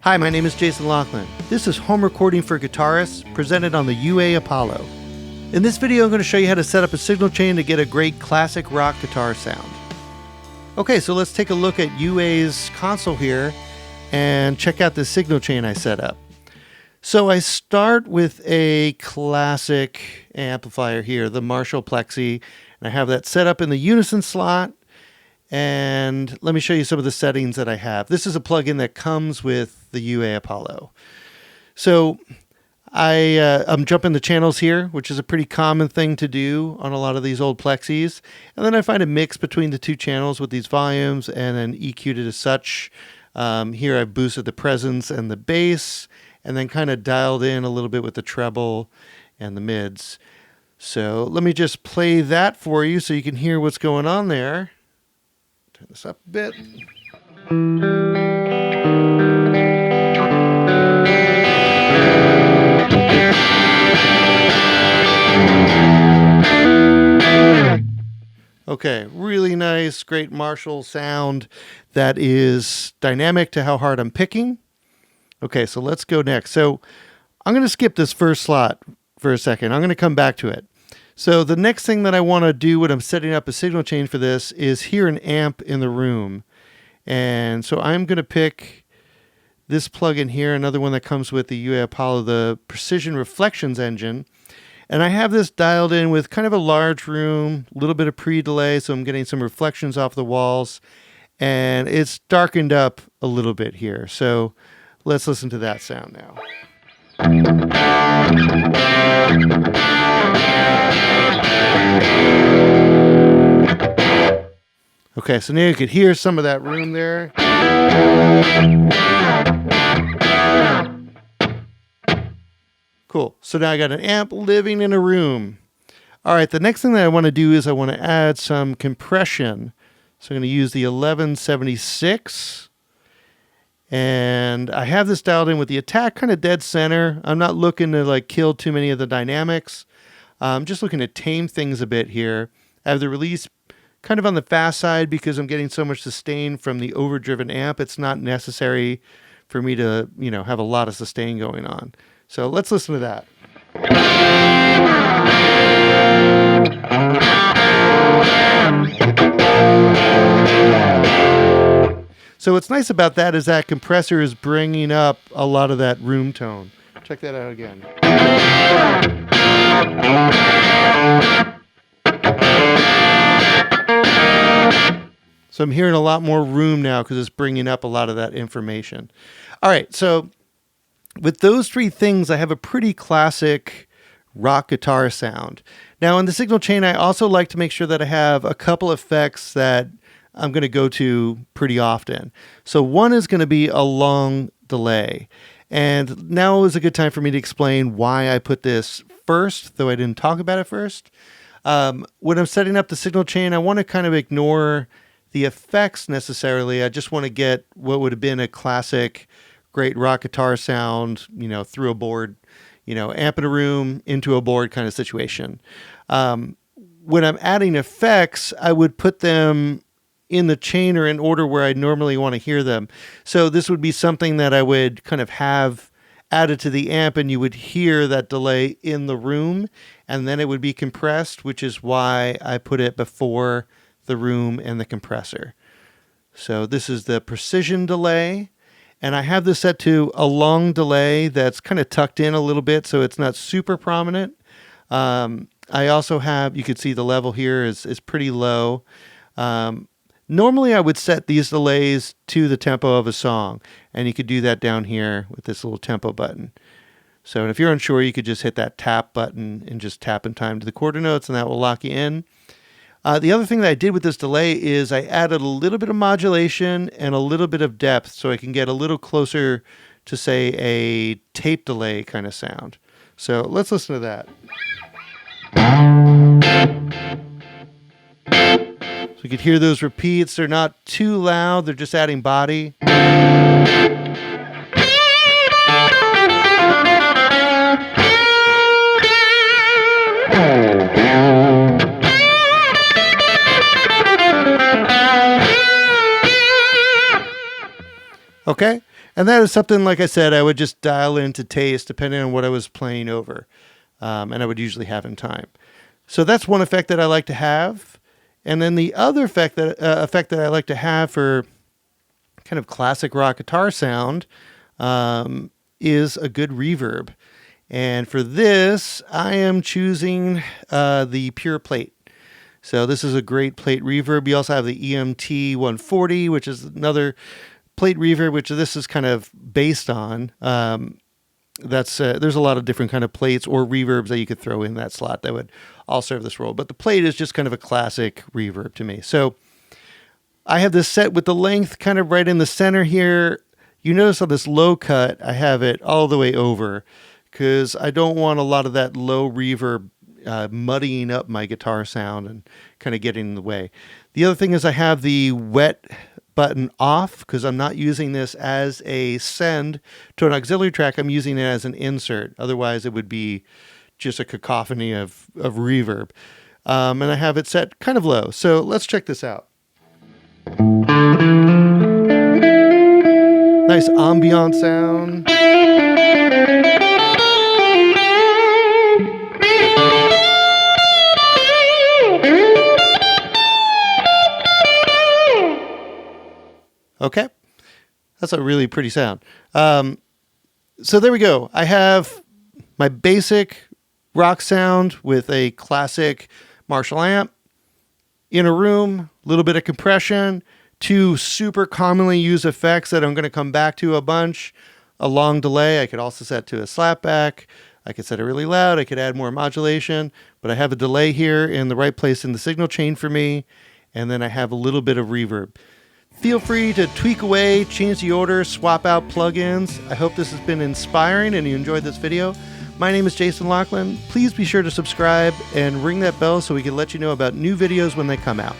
Hi, my name is Jason Loughlin. This is Home Recording for Guitarists, presented on the UA Apollo. In this video, I'm going to show you how to set up a signal chain to get a great classic rock guitar sound. Okay, so let's take a look at UA's console here and check out the signal chain I set up. So I start with a classic amplifier here, the Marshall Plexi, and I have that set up in the unison slot. And let me show you some of the settings that I have. This is a plugin that comes with the UA Apollo. So I'm jumping the channels here, which is a pretty common thing to do on a lot of these old Plexis. And then I find a mix between the two channels with these volumes and then EQ'd it as such. Here I've boosted the presence and the bass, and then kind of dialed in a little bit with the treble and the mids. So let me just play that for you so you can hear what's going on there. Turn this up a bit. Okay, really nice, great Marshall sound that is dynamic to how hard I'm picking. Okay, so let's go next. So I'm going to skip this first slot for a second. I'm going to come back to it. So the next thing that I want to do when I'm setting up a signal chain for this is hear an amp in the room. And so I'm going to pick this plugin here, another one that comes with the UA Apollo, the Precision Reflections engine. And I have this dialed in with kind of a large room, a little bit of pre-delay, so I'm getting some reflections off the walls. And it's darkened up a little bit here. So let's listen to that sound now. Okay, so now you could hear some of that room there. Cool. So now I got an amp living in a room. All right, the next thing that I want to do is I want to add some compression. So I'm going to use the 1176. And I have this dialed in with the attack kind of dead center. I'm not looking to kill too many of the dynamics. I'm just looking to tame things a bit here. I have the release kind of on the fast side because I'm getting so much sustain from the overdriven amp. It's not necessary for me to, have a lot of sustain going on. So let's listen to that. So what's nice about that is that compressor is bringing up a lot of that room tone. Check that out again. So I'm hearing a lot more room now because it's bringing up a lot of that information. All right, so with those three things, I have a pretty classic rock guitar sound. Now in the signal chain, I also like to make sure that I have a couple effects that I'm going to go to pretty often. So one is going to be a long delay. And now is a good time for me to explain why I put this first, though I didn't talk about it first. When I'm setting up the signal chain, I want to kind of ignore the effects necessarily. I just want to get what would have been a classic great rock guitar sound, through a board, amp in a room into a board kind of situation. When I'm adding effects, I would put them in the chain or in order where I normally want to hear them. So this would be something that I would kind of have added to the amp, and you would hear that delay in the room, and then it would be compressed, which is why I put it before the room and the compressor. So this is the precision delay, and I have this set to a long delay that's kind of tucked in a little bit, so it's not super prominent. I also have, you can see the level here is pretty low. Normally I would set these delays to the tempo of a song, and you could do that down here with this little tempo button. So if you're unsure, you could just hit that tap button and just tap in time to the quarter notes, and that will lock you in. The other thing that I did with this delay is I added a little bit of modulation and a little bit of depth so I can get a little closer to, say, a tape delay kind of sound. So let's listen to that. So you could hear those repeats. They're not too loud. They're just adding body. Okay, And that is something, like I said, I would just dial into taste depending on what I was playing over. And I would usually have in time. So that's one effect that I like to have. And then the other effect that I like to have for kind of classic rock guitar sound is a good reverb. And for this, I am choosing the Pure Plate. So this is a great plate reverb. You also have the EMT 140, which is another plate reverb, which this is kind of based on. There's a lot of different kind of plates or reverbs that you could throw in that slot that would all serve this role. But the plate is just kind of a classic reverb to me. So I have this set with the length kind of right in the center here. You notice on this low cut, I have it all the way over because I don't want a lot of that low reverb muddying up my guitar sound and kind of getting in the way. The other thing is I have the wet button off because I'm not using this as a send to an auxiliary track. I'm using it as an insert. Otherwise, it would be just a cacophony of reverb. And I have it set kind of low. So let's check this out. Nice ambient sound. Okay, that's a really pretty sound. So there we go. I have my basic rock sound with a classic Marshall amp in a room, a little bit of compression, two super commonly used effects that I'm going to come back to a bunch, a long delay. I could also set to a slapback. I could set it really loud. I could add more modulation, but I have a delay here in the right place in the signal chain for me, and then I have a little bit of reverb. Feel free to tweak away, change the order, swap out plugins. I hope this has been inspiring and you enjoyed this video. My name is Jason Loughlin. Please be sure to subscribe and ring that bell so we can let you know about new videos when they come out.